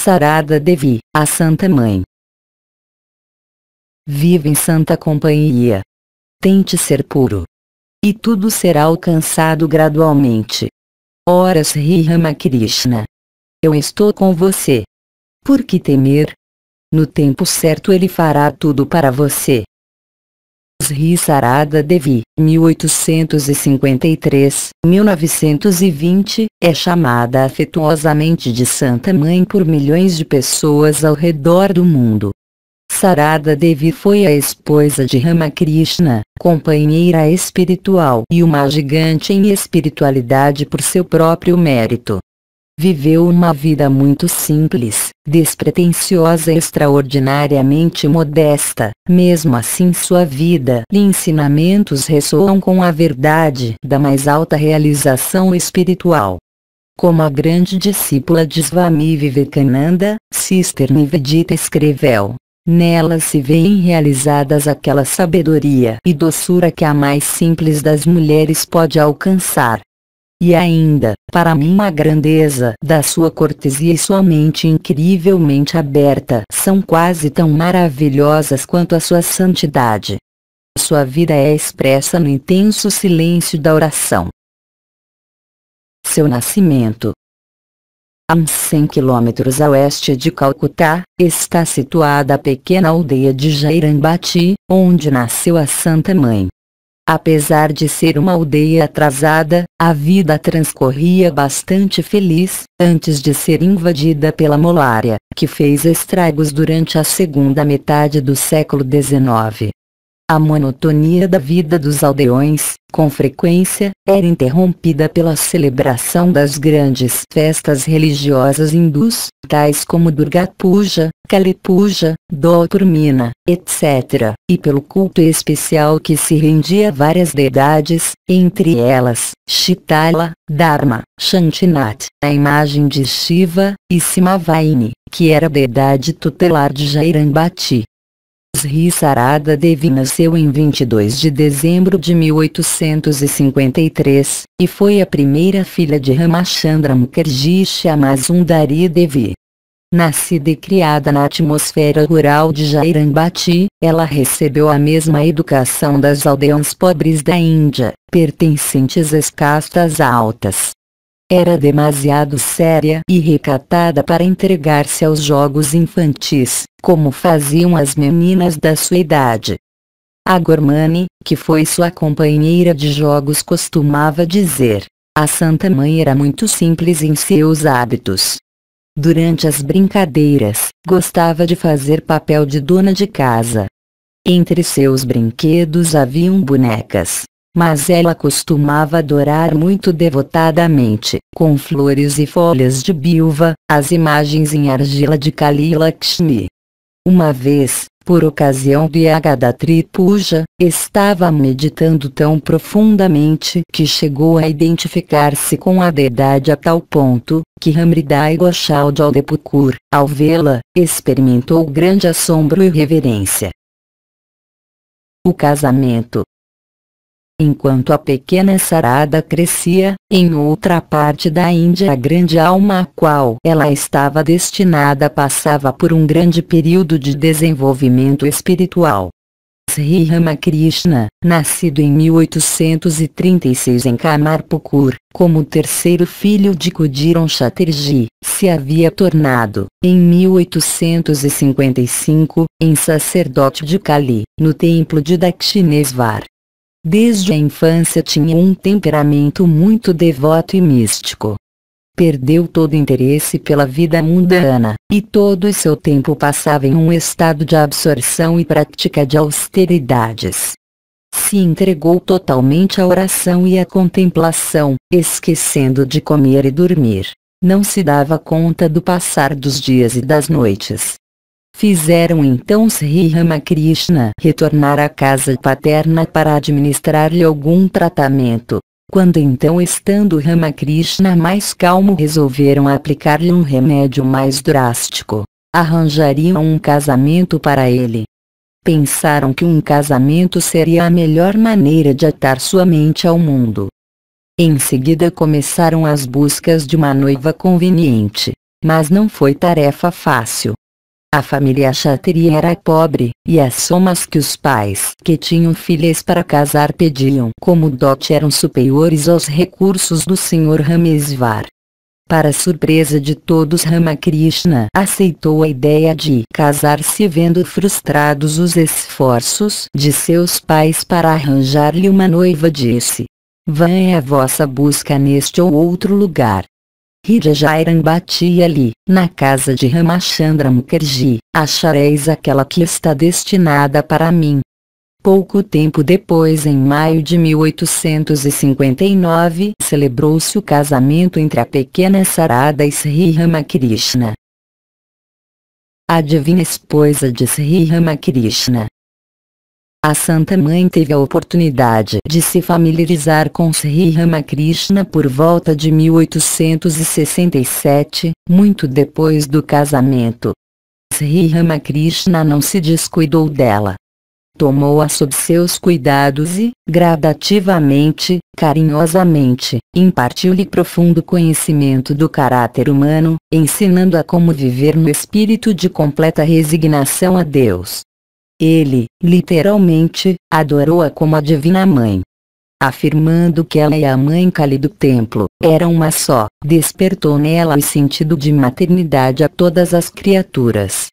Sarada Devi, a Santa Mãe. Viva em santa companhia. Tente ser puro. E tudo será alcançado gradualmente. Ora Sri Ramakrishna. Eu estou com você. Por que temer? No tempo certo ele fará tudo para você. Sri Sarada Devi, 1853-1920, é chamada afetuosamente de Santa Mãe por milhões de pessoas ao redor do mundo. Sarada Devi foi a esposa de Ramakrishna, companheira espiritual e uma gigante em espiritualidade por seu próprio mérito. Viveu uma vida muito simples, despretensiosa e extraordinariamente modesta. Mesmo assim sua vida e ensinamentos ressoam com a verdade da mais alta realização espiritual. Como a grande discípula de Swami Vivekananda, Sister Nivedita escreveu, nelas se veem realizadas aquela sabedoria e doçura que a mais simples das mulheres pode alcançar. E ainda, para mim a grandeza da sua cortesia e sua mente incrivelmente aberta são quase tão maravilhosas quanto a sua santidade. Sua vida é expressa no intenso silêncio da oração. Seu nascimento. A uns 100 quilômetros a oeste de Calcutá, está situada a pequena aldeia de Jairambati, onde nasceu a Santa Mãe. Apesar de ser uma aldeia atrasada, a vida transcorria bastante feliz, antes de ser invadida pela malária, que fez estragos durante a segunda metade do século XIX. A monotonia da vida dos aldeões, com frequência, era interrompida pela celebração das grandes festas religiosas hindus, tais como Durga Puja, Kali Puja, Dol Purnima, etc., e pelo culto especial que se rendia a várias deidades, entre elas, Shitala, Dharma, Shantinath, a imagem de Shiva, e Simavaini, que era a deidade tutelar de Jairambati. Sri Sarada Devi nasceu em 22 de dezembro de 1853, e foi a primeira filha de Ramachandra Mukherjee e Shyamsundari Devi. Nascida e criada na atmosfera rural de Jairambati, ela recebeu a mesma educação das aldeões pobres da Índia, pertencentes às castas altas. Era demasiado séria e recatada para entregar-se aos jogos infantis, como faziam as meninas da sua idade. A Gormani, que foi sua companheira de jogos, costumava dizer: a Santa Mãe era muito simples em seus hábitos. Durante as brincadeiras, gostava de fazer papel de dona de casa. Entre seus brinquedos haviam bonecas. Mas ela costumava adorar muito devotadamente, com flores e folhas de bilva, as imagens em argila de Kali Lakshmi. Uma vez, por ocasião do Yagadatri Puja, estava meditando tão profundamente que chegou a identificar-se com a deidade a tal ponto, que Ramridai Goshal Jaldepukur, ao vê-la, experimentou grande assombro e reverência. O casamento. Enquanto a pequena Sarada crescia, em outra parte da Índia a grande alma a qual ela estava destinada passava por um grande período de desenvolvimento espiritual. Sri Ramakrishna, nascido em 1836 em Kamarpukur, como o terceiro filho de Khudiram Chatterjee, se havia tornado, em 1855, em sacerdote de Kali, no templo de Dakshineswar. Desde a infância tinha um temperamento muito devoto e místico. Perdeu todo interesse pela vida mundana, e todo o seu tempo passava em um estado de absorção e prática de austeridades. Se entregou totalmente à oração e à contemplação, esquecendo de comer e dormir. Não se dava conta do passar dos dias e das noites. Fizeram então Sri Ramakrishna retornar à casa paterna para administrar-lhe algum tratamento. Quando então, estando Ramakrishna mais calmo, resolveram aplicar-lhe um remédio mais drástico. Arranjariam um casamento para ele. Pensaram que um casamento seria a melhor maneira de atar sua mente ao mundo. Em seguida começaram as buscas de uma noiva conveniente. mas não foi tarefa fácil. A família Kshatriya era pobre, e as somas que os pais que tinham filhas para casar pediam como dote eram superiores aos recursos do Sr. Ramesvar. Para surpresa de todos, Ramakrishna aceitou a ideia de casar-se, vendo frustrados os esforços de seus pais para arranjar-lhe uma noiva. Disse: vã é a vossa busca neste ou outro lugar. Hirajairam batia ali, na casa de Ramachandra Mukherjee, achareis aquela que está destinada para mim. Pouco tempo depois, em maio de 1859, celebrou-se o casamento entre a pequena Sarada e Sri Ramakrishna. A divina esposa de Sri Ramakrishna. A Santa Mãe teve a oportunidade de se familiarizar com Sri Ramakrishna por volta de 1867, muito depois do casamento. Sri Ramakrishna não se descuidou dela. Tomou-a sob seus cuidados e, gradativamente, carinhosamente, impartiu-lhe profundo conhecimento do caráter humano, ensinando-a como viver no espírito de completa resignação a Deus. Ele, literalmente, adorou-a como a Divina Mãe. Afirmando que ela e a Mãe Kali do templo eram uma só, despertou nela o sentido de maternidade a todas as criaturas.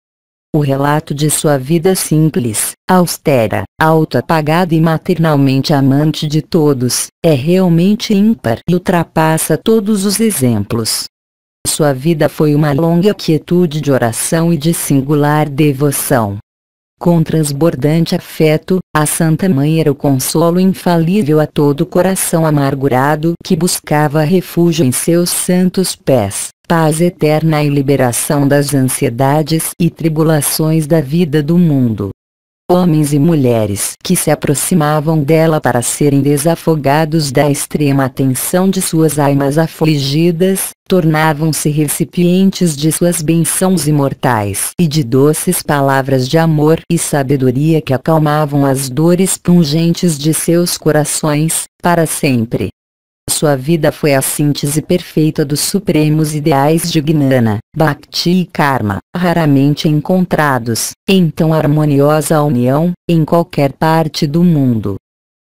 O relato de sua vida simples, austera, autoapagada e maternalmente amante de todos, é realmente ímpar e ultrapassa todos os exemplos. Sua vida foi uma longa quietude de oração e de singular devoção. Com transbordante afeto, a Santa Mãe era o consolo infalível a todo coração amargurado que buscava refúgio em seus santos pés, paz eterna e liberação das ansiedades e tribulações da vida do mundo. Homens e mulheres que se aproximavam dela para serem desafogados da extrema tensão de suas almas afligidas, tornavam-se recipientes de suas bênçãos imortais e de doces palavras de amor e sabedoria que acalmavam as dores pungentes de seus corações, para sempre. Sua vida foi a síntese perfeita dos supremos ideais de Gnana, Bhakti e Karma, raramente encontrados, em tão harmoniosa união, em qualquer parte do mundo.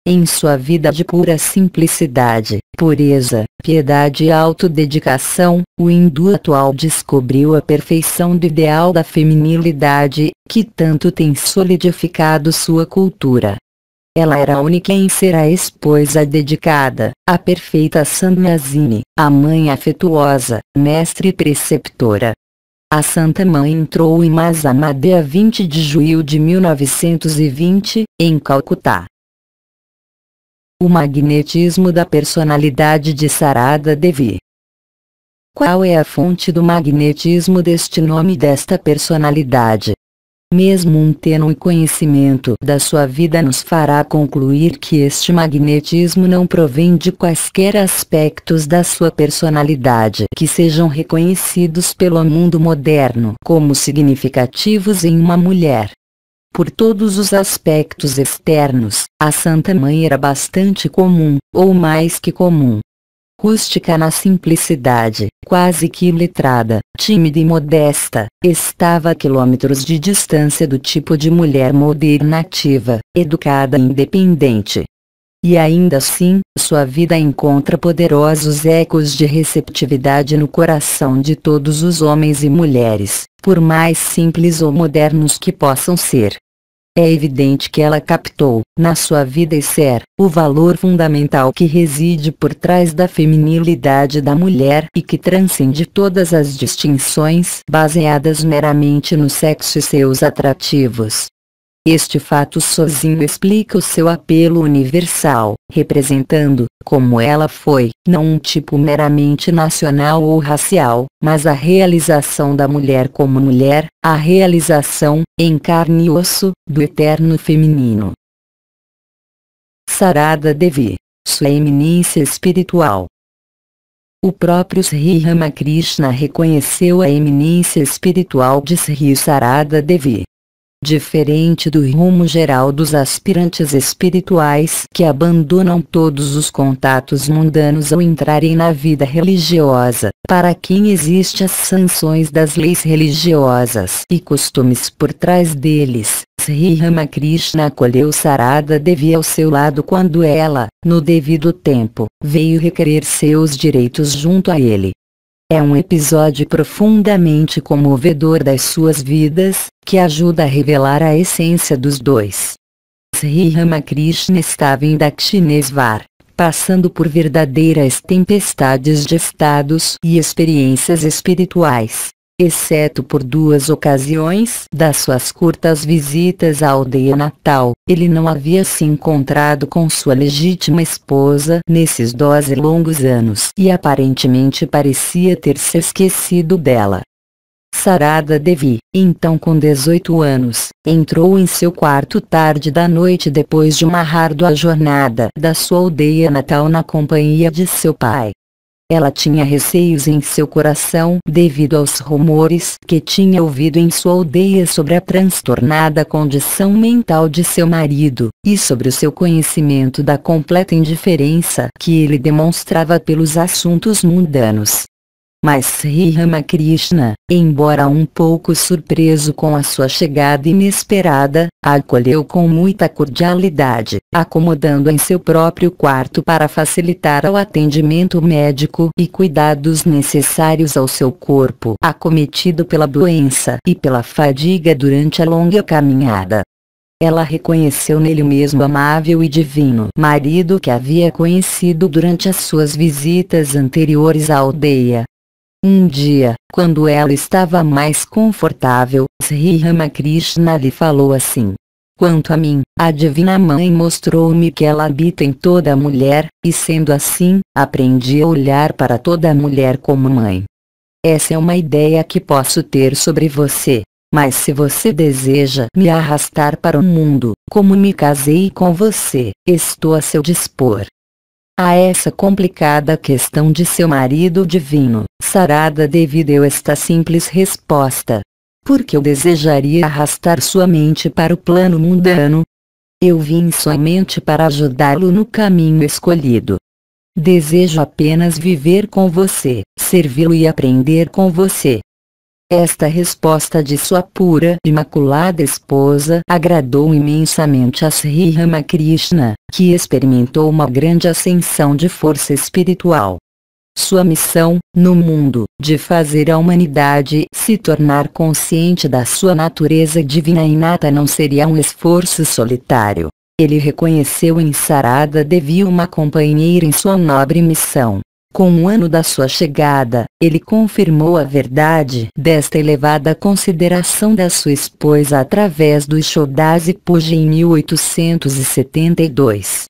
Em sua vida de pura simplicidade, pureza, piedade e autodedicação, o hindu atual descobriu a perfeição do ideal da feminilidade, que tanto tem solidificado sua cultura. Ela era a única em ser a esposa dedicada, a perfeita Sannyasini, a mãe afetuosa, mestre e preceptora. A Santa Mãe entrou em Masamá dia 20 de julho de 1920, em Calcutá. O magnetismo da personalidade de Sarada Devi. Qual é a fonte do magnetismo deste nome e desta personalidade? Mesmo um tênue conhecimento da sua vida nos fará concluir que este magnetismo não provém de quaisquer aspectos da sua personalidade que sejam reconhecidos pelo mundo moderno como significativos em uma mulher. Por todos os aspectos externos, a Santa Mãe era bastante comum, ou mais que comum. Rústica na simplicidade, quase que iletrada, tímida e modesta, estava a quilômetros de distância do tipo de mulher moderna ativa, educada e independente. E ainda assim, sua vida encontra poderosos ecos de receptividade no coração de todos os homens e mulheres, por mais simples ou modernos que possam ser. É evidente que ela captou, na sua vida e ser, o valor fundamental que reside por trás da feminilidade da mulher e que transcende todas as distinções baseadas meramente no sexo e seus atrativos. Este fato sozinho explica o seu apelo universal, representando, como ela foi, não um tipo meramente nacional ou racial, mas a realização da mulher como mulher, a realização, em carne e osso, do eterno feminino. Sarada Devi, sua eminência espiritual. O próprio Sri Ramakrishna reconheceu a eminência espiritual de Sri Sarada Devi. Diferente do rumo geral dos aspirantes espirituais que abandonam todos os contatos mundanos ao entrarem na vida religiosa, para quem existem as sanções das leis religiosas e costumes por trás deles, Sri Ramakrishna acolheu Sarada Devi ao seu lado quando ela, no devido tempo, veio requerer seus direitos junto a ele. É um episódio profundamente comovedor das suas vidas, que ajuda a revelar a essência dos dois. Sri Ramakrishna estava em Dakshinesvar, passando por verdadeiras tempestades de estados e experiências espirituais. Exceto por 2 ocasiões das suas curtas visitas à aldeia natal, ele não havia se encontrado com sua legítima esposa nesses 12 longos anos e aparentemente parecia ter se esquecido dela. Sarada Devi, então com 18 anos, entrou em seu quarto tarde da noite depois de uma árdua jornada da sua aldeia natal na companhia de seu pai. Ela tinha receios em seu coração devido aos rumores que tinha ouvido em sua aldeia sobre a transtornada condição mental de seu marido, e sobre o seu conhecimento da completa indiferença que ele demonstrava pelos assuntos mundanos. Mas Sri Ramakrishna, embora um pouco surpreso com a sua chegada inesperada, a acolheu com muita cordialidade, acomodando-a em seu próprio quarto para facilitar o atendimento médico e cuidados necessários ao seu corpo acometido pela doença e pela fadiga durante a longa caminhada. Ela reconheceu nele o mesmo amável e divino marido que havia conhecido durante as suas visitas anteriores à aldeia. Um dia, quando ela estava mais confortável, Sri Ramakrishna lhe falou assim: quanto a mim, a Divina Mãe mostrou-me que ela habita em toda mulher, e sendo assim, aprendi a olhar para toda mulher como mãe. Essa é uma ideia que posso ter sobre você. Mas se você deseja me arrastar para o mundo, como me casei com você, estou a seu dispor. A essa complicada questão de seu marido divino, Sarada Devi deu esta simples resposta: porque eu desejaria arrastar sua mente para o plano mundano? Eu vim somente para ajudá-lo no caminho escolhido. Desejo apenas viver com você, servi-lo e aprender com você. Esta resposta de sua pura e imaculada esposa agradou imensamente a Sri Ramakrishna, que experimentou uma grande ascensão de força espiritual. Sua missão, no mundo, de fazer a humanidade se tornar consciente da sua natureza divina inata não seria um esforço solitário. Ele reconheceu em Sarada Devi uma companheira em sua nobre missão. Com um ano da sua chegada, ele confirmou a verdade desta elevada consideração da sua esposa através do Shodasi Puja em 1872.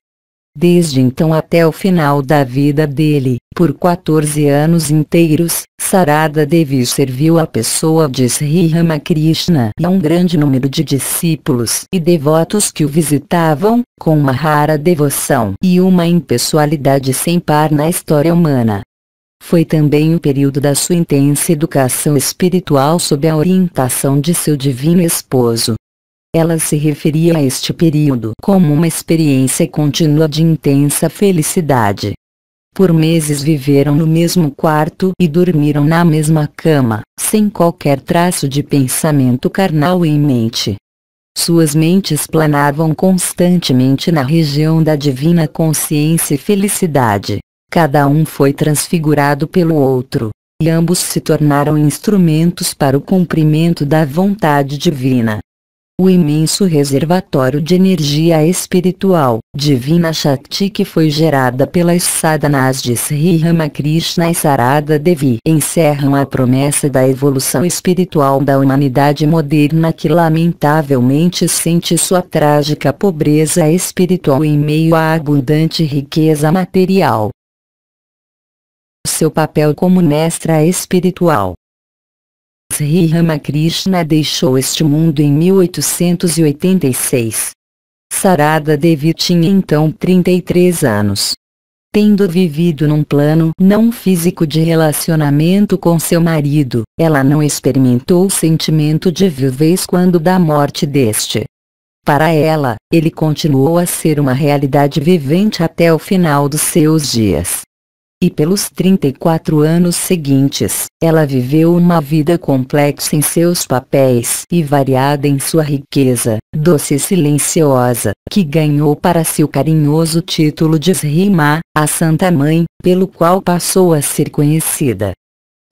Desde então até o final da vida dele, por 14 anos inteiros, Sarada Devi serviu a pessoa de Sri Ramakrishna e a um grande número de discípulos e devotos que o visitavam, com uma rara devoção e uma impessoalidade sem par na história humana. Foi também o período da sua intensa educação espiritual sob a orientação de seu divino esposo. Ela se referia a este período como uma experiência contínua de intensa felicidade. Por meses viveram no mesmo quarto e dormiram na mesma cama, sem qualquer traço de pensamento carnal em mente. Suas mentes planavam constantemente na região da divina consciência e felicidade. Cada um foi transfigurado pelo outro, e ambos se tornaram instrumentos para o cumprimento da vontade divina. O imenso reservatório de energia espiritual, Divina Shakti que foi gerada pelas sadhanas de Sri Ramakrishna e Sarada Devi encerram a promessa da evolução espiritual da humanidade moderna que lamentavelmente sente sua trágica pobreza espiritual em meio à abundante riqueza material. Seu papel como mestra espiritual. Sri Ramakrishna deixou este mundo em 1886. Sarada Devi tinha então 33 anos. Tendo vivido num plano não físico de relacionamento com seu marido, ela não experimentou o sentimento de viuvez quando da morte deste. Para ela, ele continuou a ser uma realidade vivente até o final dos seus dias. E pelos 34 anos seguintes, ela viveu uma vida complexa em seus papéis e variada em sua riqueza, doce e silenciosa, que ganhou para si o carinhoso título de Sri-Ma, a Santa Mãe, pelo qual passou a ser conhecida.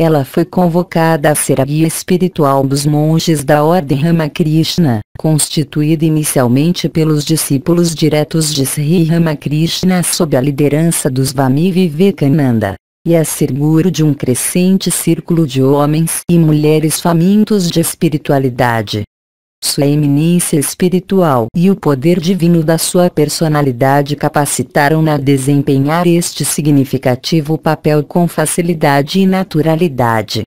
Ela foi convocada a ser a guia espiritual dos monges da Ordem Ramakrishna, constituída inicialmente pelos discípulos diretos de Sri Ramakrishna sob a liderança dos Swami Vivekananda, e a ser guru de um crescente círculo de homens e mulheres famintos de espiritualidade. Sua eminência espiritual e o poder divino da sua personalidade capacitaram-na a desempenhar este significativo papel com facilidade e naturalidade.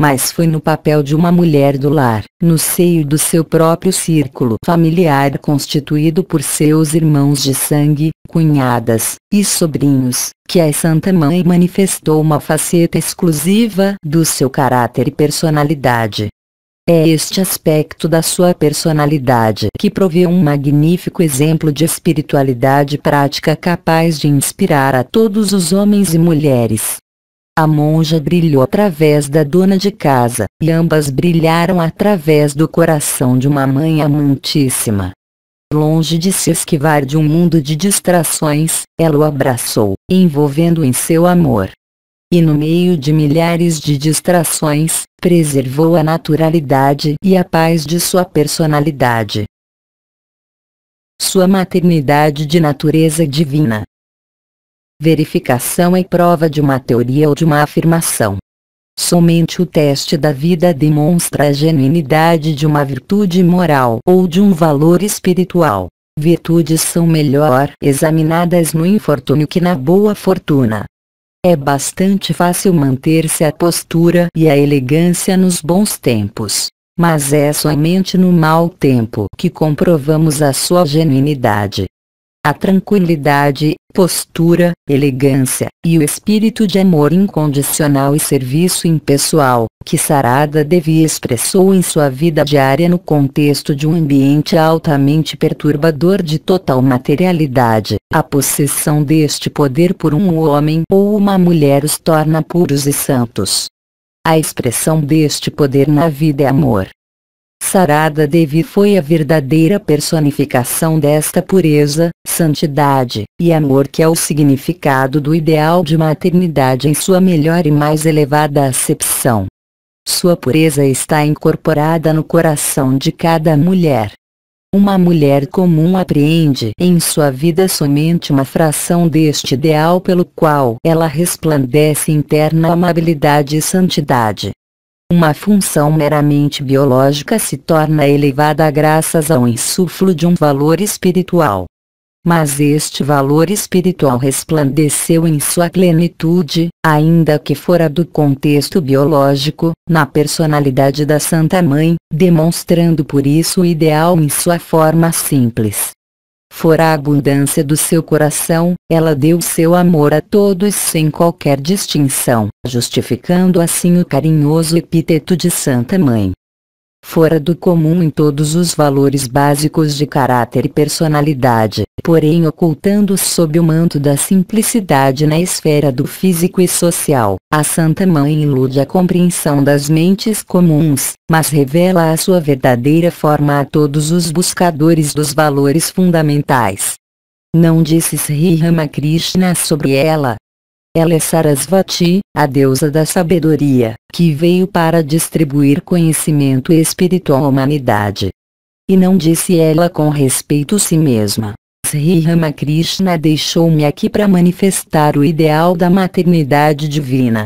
Mas foi no papel de uma mulher do lar, no seio do seu próprio círculo familiar constituído por seus irmãos de sangue, cunhadas e sobrinhos, que a Santa Mãe manifestou uma faceta exclusiva do seu caráter e personalidade. É este aspecto da sua personalidade que provê um magnífico exemplo de espiritualidade prática capaz de inspirar a todos os homens e mulheres. A monja brilhou através da dona de casa, e ambas brilharam através do coração de uma mãe amantíssima. Longe de se esquivar de um mundo de distrações, ela o abraçou, envolvendo-o em seu amor. E no meio de milhares de distrações, preservou a naturalidade e a paz de sua personalidade. Sua maternidade de natureza divina. Verificação é prova de uma teoria ou de uma afirmação. Somente o teste da vida demonstra a genuinidade de uma virtude moral ou de um valor espiritual. Virtudes são melhor examinadas no infortúnio que na boa fortuna. É bastante fácil manter-se a postura e a elegância nos bons tempos, mas é somente no mau tempo que comprovamos a sua genuinidade. A tranquilidade, postura, elegância, e o espírito de amor incondicional e serviço impessoal, que Sarada Devi expressou em sua vida diária no contexto de um ambiente altamente perturbador de total materialidade, a possessão deste poder por um homem ou uma mulher os torna puros e santos. A expressão deste poder na vida é amor. Sarada Devi foi a verdadeira personificação desta pureza, santidade e amor que é o significado do ideal de maternidade em sua melhor e mais elevada acepção. Sua pureza está incorporada no coração de cada mulher. Uma mulher comum apreende em sua vida somente uma fração deste ideal pelo qual ela resplandece interna amabilidade e santidade. Uma função meramente biológica se torna elevada graças ao insuflo de um valor espiritual. Mas este valor espiritual resplandeceu em sua plenitude, ainda que fora do contexto biológico, na personalidade da Santa Mãe, demonstrando por isso o ideal em sua forma simples. Fora a abundância do seu coração, ela deu seu amor a todos sem qualquer distinção, justificando assim o carinhoso epíteto de Santa Mãe. Fora do comum em todos os valores básicos de caráter e personalidade, porém ocultando sob o manto da simplicidade na esfera do físico e social, a Santa Mãe ilude a compreensão das mentes comuns, mas revela a sua verdadeira forma a todos os buscadores dos valores fundamentais. Não disse Sri Ramakrishna sobre ela: ela é Sarasvati, a deusa da sabedoria, que veio para distribuir conhecimento espiritual à humanidade. E não disse ela com respeito a si mesma: Sri Ramakrishna deixou-me aqui para manifestar o ideal da maternidade divina.